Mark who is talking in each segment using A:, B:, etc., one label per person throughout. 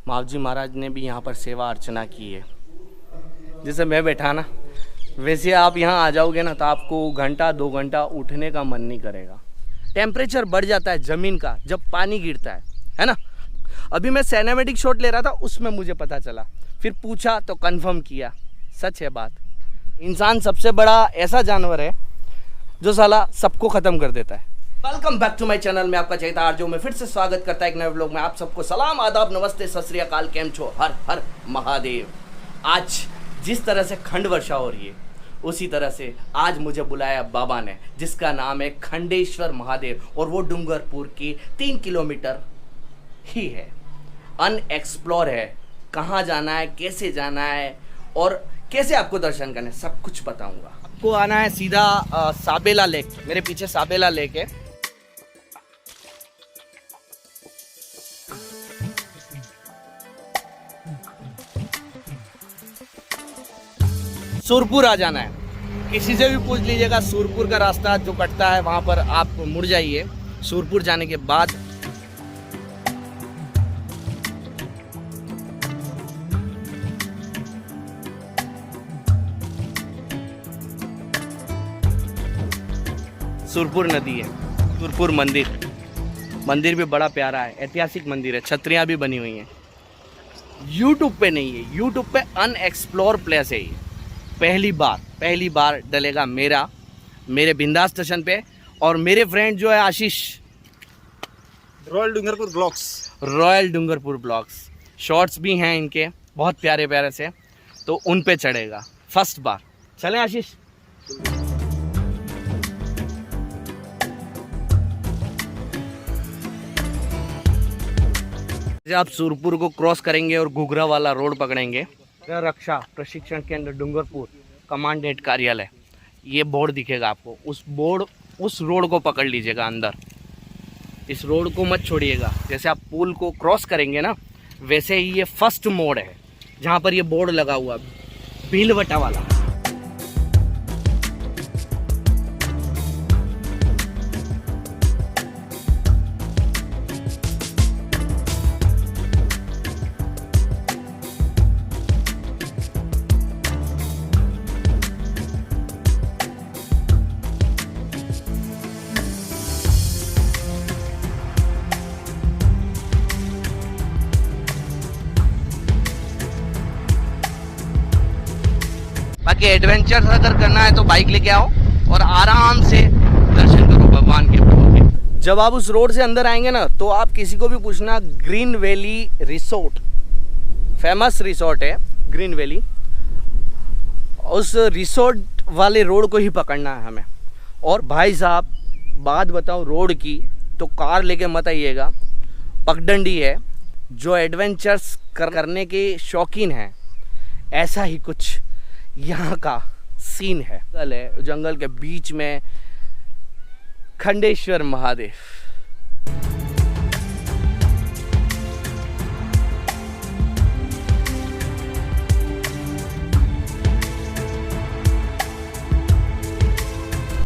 A: मावजी महाराज ने भी यहाँ पर सेवा अर्चना की है। जैसे मैं बैठा ना, वैसे आप यहाँ आ जाओगे ना तो आपको घंटा 2 घंटा उठने का मन नहीं करेगा। टेम्परेचर बढ़ जाता है ज़मीन का जब पानी गिरता है ना। अभी मैं सिनेमैटिक शॉट ले रहा था, उसमें मुझे पता चला, फिर पूछा तो कंफर्म किया, सच है बात। इंसान सबसे बड़ा ऐसा जानवर है जो साला सबको ख़त्म कर देता है। Welcome back to my channel में आपका चैता आरजो में फिर से स्वागत करता है एक नए व्लॉग में। आप सबको सलाम, आदाब, नमस्ते, सत श्री अकाल, केम छो, हर हर महादेव। आज जिस तरह से खंड वर्षा हो रही है, उसी तरह से आज मुझे बुलाया बाबा ने, जिसका नाम है खंडेश्वर महादेव, और वो डूंगरपुर की 3 किलोमीटर ही है। अनएक्सप्लोर है। कहाँ जाना है, कैसे जाना है और कैसे आपको दर्शन करने, सब कुछ बताऊंगा। आपको आना है सीधा साबेला लेक। मेरे पीछे साबेला लेक है। सूरपुर आ जाना है। किसी से भी पूछ लीजिएगा, सूरपुर का रास्ता जो कटता है वहां पर आप मुड़ जाइए। सूरपुर जाने के बाद सूरपुर नदी है, सूरपुर मंदिर भी बड़ा प्यारा है, ऐतिहासिक मंदिर है, छतरियाँ भी बनी हुई हैं। यूट्यूब पे नहीं है, यूट्यूब पे अनएक्सप्लोर प्लेस है ये। पहली बार डलेगा मेरे बिंदास स्टेशन पे। और मेरे फ्रेंड जो है आशीष,
B: रॉयल
A: डूंगरपुर ब्लॉग्स, शॉर्ट्स भी हैं इनके बहुत प्यारे प्यारे से, तो उन पे चढ़ेगा फर्स्ट बार। चलें आशीष। जब आप सूरपुर को क्रॉस करेंगे और घुघरा वाला रोड पकड़ेंगे, रक्षा प्रशिक्षण केंद्र डूंगरपुर कमांडेंट कार्यालय, ये बोर्ड दिखेगा आपको। उस रोड को पकड़ लीजिएगा अंदर। इस रोड को मत छोड़िएगा। जैसे आप पुल को क्रॉस करेंगे ना, वैसे ही ये फर्स्ट मोड़ है जहाँ पर ये बोर्ड लगा हुआ भीलवटा वाला। बाकी एडवेंचर अगर करना है तो बाइक लेके आओ और आराम से दर्शन करो भगवान के प्रभु के। जब आप उस रोड से अंदर आएंगे ना, तो आप किसी को भी पूछना, green valley resort, famous resort है ग्रीन वैली। उस रिसोर्ट वाले रोड को ही पकड़ना है हमें। और भाई साहब बात बताओ रोड की, तो कार लेके मत आइएगा, पगडंडी है। जो एडवेंचर्स करने के शौकीन हैं, ऐसा ही कुछ यहाँ का सीन है। जंगल के बीच में खंडेश्वर महादेव।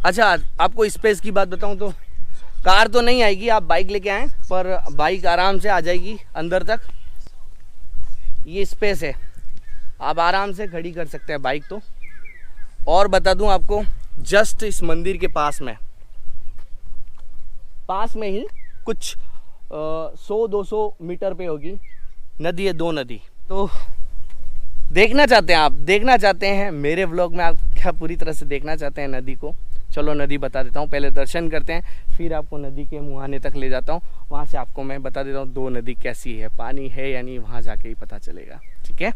A: अच्छा, आपको स्पेस की बात बताऊं तो कार तो नहीं आएगी, आप बाइक लेके आए, पर बाइक आराम से आ जाएगी अंदर तक। ये स्पेस है, आप आराम से खड़ी कर सकते हैं बाइक तो। और बता दूं आपको, जस्ट इस मंदिर के पास में ही कुछ 100-200 मीटर पे होगी नदी है, 2 नदी। तो देखना चाहते हैं मेरे व्लॉग में, आप क्या पूरी तरह से देखना चाहते हैं नदी को? चलो नदी बता देता हूँ। पहले दर्शन करते हैं, फिर आपको नदी के मुहाने तक ले जाता हूँ। वहाँ से आपको मैं बता देता हूँ 2 नदी कैसी है, पानी है या नहीं, वहाँ जाके ही पता चलेगा। ठीक है।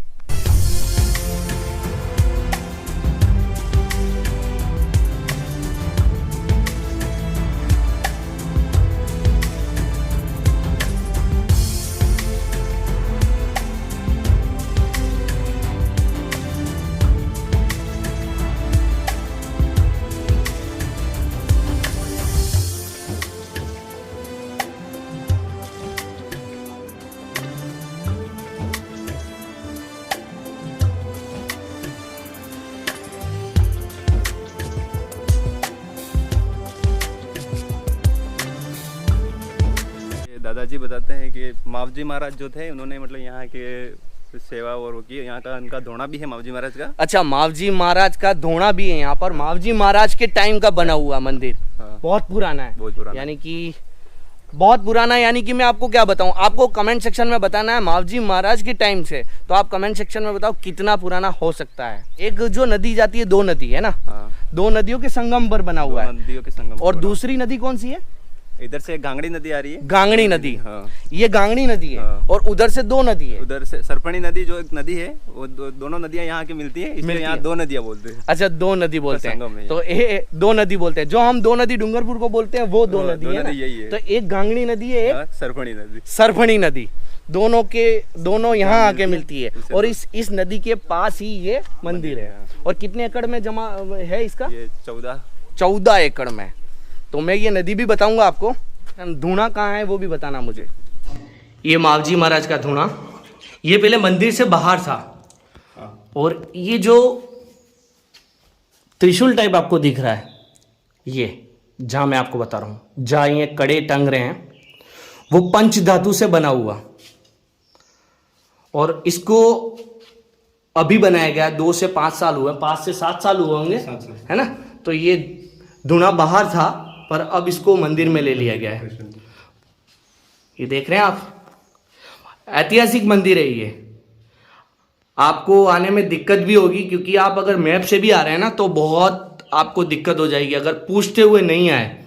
C: जी बताते हैं कि मावजी महाराज जो थे उन्होंने मतलब यहाँ के सेवा और वो की, यहाँ का उनका धोना भी है मावजी महाराज का।
A: अच्छा, मावजी महाराज का धोना भी है यहाँ पर। मावजी महाराज के टाइम का बना हुआ मंदिर,
C: हाँ।
A: बहुत पुराना है,
C: बहुत पुराना,
A: यानी कि बहुत पुराना। यानी कि मैं आपको क्या बताऊं, आपको कमेंट सेक्शन में बताना है मावजी महाराज के टाइम से, तो आप कमेंट सेक्शन में बताओ कितना पुराना हो सकता है। एक जो नदी जाती है, दो नदी है ना,
C: हाँ।
A: दो नदियों के संगम पर बना हुआ है,
C: नदियों के संगम।
A: और दूसरी नदी कौन सी है?
C: इधर से गांगड़ी नदी आ रही है,
A: गांगड़ी नदी।
C: हाँ।
A: ये गांगड़ी नदी है,
C: हाँ।
A: और उधर से दो नदी है।
C: उधर से सरपणी नदी जो एक नदी है, वो दोनों नदियां यहाँ की मिलती है, इसलिए यहाँ दो नदियां बोलते हैं।
A: अच्छा, दो नदी बोलते
C: संगम
A: हैं,
C: है
A: तो दो नदी बोलते हैं। जो हम दो नदी डूंगरपुर को बोलते हैं, वो दो
C: हाँ,
A: नदी
C: दो
A: है ना?
C: नदी यही है।
A: तो एक गांगड़ी नदी है, एक
C: सरपणी नदी।
A: सरफणी नदी, दोनों यहाँ आके मिलती है। और इस नदी के पास ही ये मंदिर है। और कितने एकड़ में जमा है इसका?
C: ये
A: 14 एकड़ में। तो मैं ये नदी भी बताऊंगा आपको, धूना कहाँ है वो भी बताना मुझे। ये मावजी महाराज का धूना, ये पहले मंदिर से बाहर था। और ये जो त्रिशूल टाइप आपको दिख रहा है, ये जहाँ मैं आपको बता रहा हूँ, जहाँ ये कड़े टंग रहे हैं, वो पंच धातु से बना हुआ। और इसको अभी बनाया गया 2 से 5 साल हुए, 5 से 7 साल हुए होंगे, है ना? तो ये धूना बाहर था, पर अब इसको मंदिर में ले लिया गया है। ये देख रहे हैं आप, ऐतिहासिक मंदिर है ये। आपको आने में दिक्कत भी होगी, क्योंकि आप अगर मैप से भी आ रहे हैं ना, तो बहुत आपको दिक्कत हो जाएगी अगर पूछते हुए नहीं आए।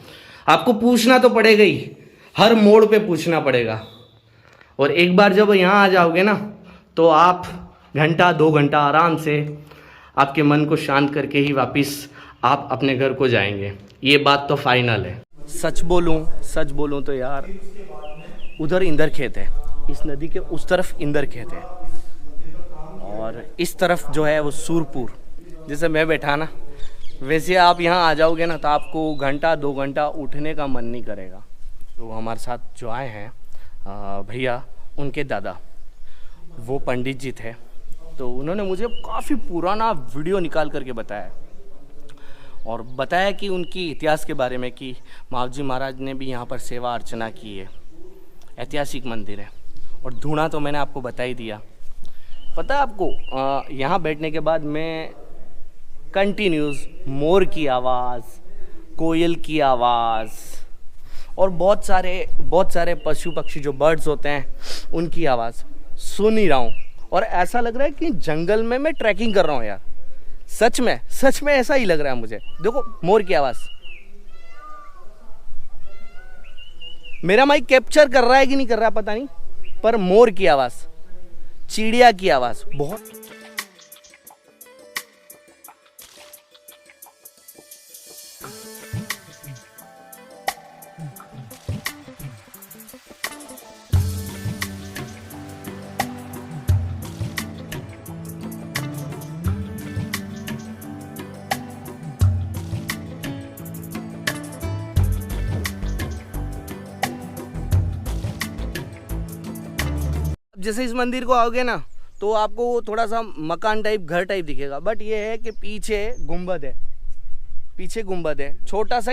A: आपको पूछना तो पड़ेगा ही, हर मोड़ पे पूछना पड़ेगा। और एक बार जब यहाँ आ जाओगे ना, तो आप घंटा 2 घंटा आराम से आपके मन को शांत करके ही वापस आप अपने घर को जाएंगे। ये बात तो फाइनल है। सच बोलूं तो यार, उधर इंदर खेत है, इस नदी के उस तरफ इंदर खेत है, और इस तरफ जो है वो सूरपुर। जैसे मैं बैठा ना, वैसे आप यहाँ आ जाओगे ना, तो आपको घंटा 2 घंटा उठने का मन नहीं करेगा। तो हमारे साथ जो आए हैं भैया, उनके दादा वो पंडित जी थे, तो उन्होंने मुझे काफ़ी पुराना वीडियो निकाल करके बताया, और बताया कि उनकी इतिहास के बारे में, कि मावजी महाराज ने भी यहाँ पर सेवा अर्चना की है, ऐतिहासिक मंदिर है। और धूना तो मैंने आपको बता ही दिया। पता है आपको, यहाँ बैठने के बाद मैं कंटिन्यूस मोर की आवाज़, कोयल की आवाज़, और बहुत सारे पशु पक्षी जो बर्ड्स होते हैं, उनकी आवाज़ सुन ही रहा हूँ। और ऐसा लग रहा है कि जंगल में मैं ट्रैकिंग कर रहा हूँ यार। सच में ऐसा ही लग रहा है मुझे। देखो मोर की आवाज़, मेरा माइक कैप्चर कर रहा है कि नहीं कर रहा पता नहीं, पर मोर की आवाज़, चिड़िया की आवाज़ बहुत। जैसे इस मंदिर को आओगे ना, तो आपको थोड़ा सा मकान टाइप, घर टाइप दिखेगा, बट ये है कि पीछे गुंबद है। छोटा सा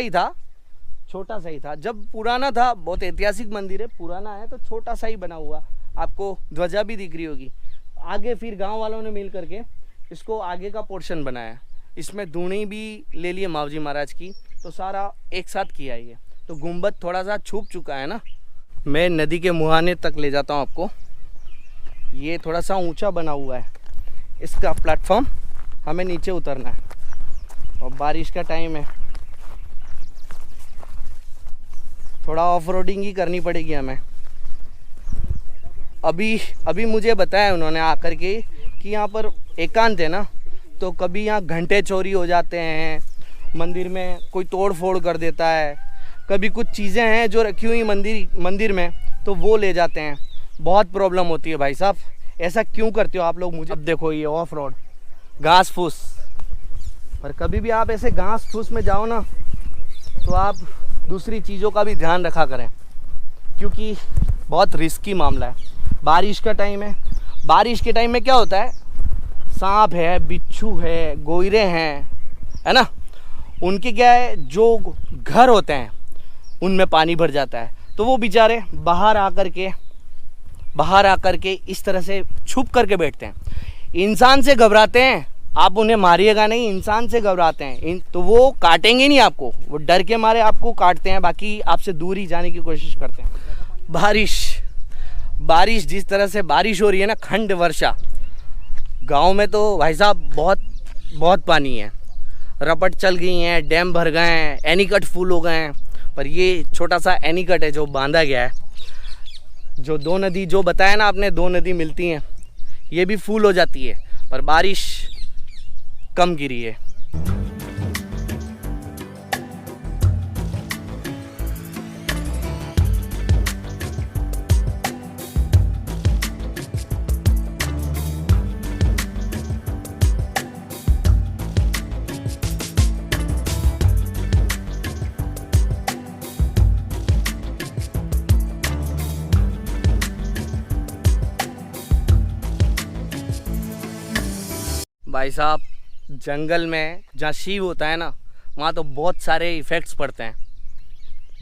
A: ही था जब पुराना था। बहुत ऐतिहासिक मंदिर है, पुराना है तो छोटा सा ही बना हुआ। आपको ध्वजा भी दिख रही होगी। आगे फिर गांव वालों ने मिल करके इसको आगे का पोर्शन बनाया, इसमें धूनी भी ले लिए मावजी महाराज की, तो सारा एक साथ किया ये। तो गुंबद थोड़ा सा छुप चुका है ना। मैं नदी के मुहाने तक ले जाता हूँ आपको। ये थोड़ा सा ऊंचा बना हुआ है, इसका प्लेटफॉर्म हमें नीचे उतरना है, और बारिश का टाइम है, थोड़ा ऑफ रोडिंग ही करनी पड़ेगी हमें। अभी मुझे बताया उन्होंने आकर के कि यहाँ पर एकांत है ना, तो कभी यहाँ घंटे चोरी हो जाते हैं, मंदिर में कोई तोड़ फोड़ कर देता है, कभी कुछ चीज़ें हैं जो रखी हुई मंदिर में, तो वो ले जाते हैं। बहुत प्रॉब्लम होती है भाई साहब। ऐसा क्यों करते हो आप लोग मुझे? अब देखो ये ऑफ रोड घास फूस, पर कभी भी आप ऐसे घास फूस में जाओ ना, तो आप दूसरी चीज़ों का भी ध्यान रखा करें, क्योंकि बहुत रिस्की मामला है। बारिश का टाइम है, बारिश के टाइम में क्या होता है, सांप है, बिच्छू है, गोइरे हैं, है ना, उनके क्या है, जो घर होते हैं उनमें पानी भर जाता है, तो वो बेचारे बाहर आकर के इस तरह से छुप करके बैठते हैं। इंसान से घबराते हैं, आप उन्हें मारिएगा नहीं, इंसान से घबराते हैं। तो वो काटेंगे नहीं आपको, वो डर के मारे आपको काटते हैं, बाकी आपसे दूर ही जाने की कोशिश करते हैं। बारिश जिस तरह से बारिश हो रही है ना, खंड वर्षा, गांव में तो भाई साहब बहुत पानी है, रपट चल गई हैं, डैम भर गए हैं, एनीकट फुल हो गए हैं। पर ये छोटा सा एनीकट है जो बांधा गया है, जो दो नदी जो बताया ना आपने, 2 नदी मिलती हैं, ये भी फुल हो जाती है, पर बारिश कम गिरी है। भाई साहब, जंगल में जहाँ शिव होता है ना, वहाँ तो बहुत सारे इफ़ेक्ट्स पड़ते हैं,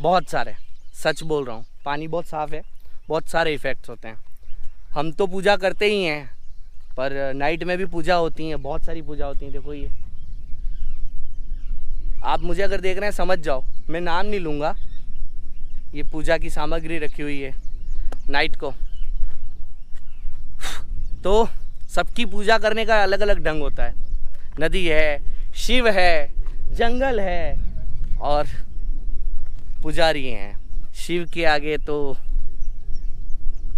A: बहुत सारे, सच बोल रहा हूँ। पानी बहुत साफ़ है, बहुत सारे इफ़ेक्ट्स होते हैं। हम तो पूजा करते ही हैं, पर नाइट में भी पूजा होती है, बहुत सारी पूजा होती है। देखो ये, आप मुझे अगर देख रहे हैं समझ जाओ, मैं नाम नहीं लूँगा। ये पूजा की सामग्री रखी हुई है नाइट को। तो सबकी पूजा करने का अलग अलग ढंग होता है। नदी है, शिव है, जंगल है और पुजारी हैं। शिव के आगे तो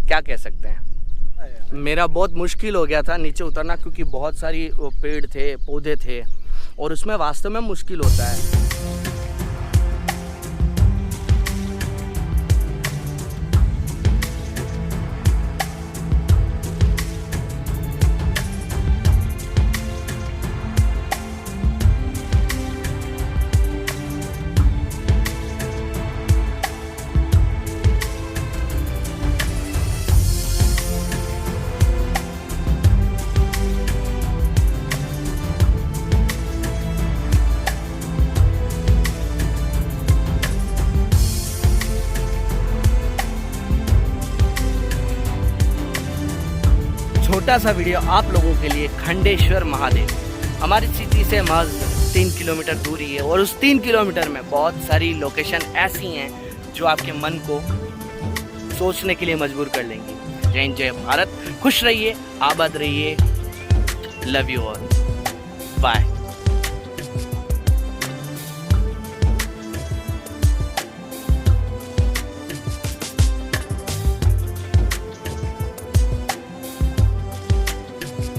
A: क्या कह सकते हैं। मेरा बहुत मुश्किल हो गया था नीचे उतरना, क्योंकि बहुत सारी पेड़ थे, पौधे थे, और उसमें वास्तव में मुश्किल होता है। छोटा सा वीडियो आप लोगों के लिए। खंडेश्वर महादेव हमारी सिटी से महज 3 किलोमीटर दूरी है, और उस 3 किलोमीटर में बहुत सारी लोकेशन ऐसी हैं जो आपके मन को सोचने के लिए मजबूर कर लेंगी। जय हिंद, जय भारत, खुश रहिए, आबाद रहिए, लव यू ऑल, बाय।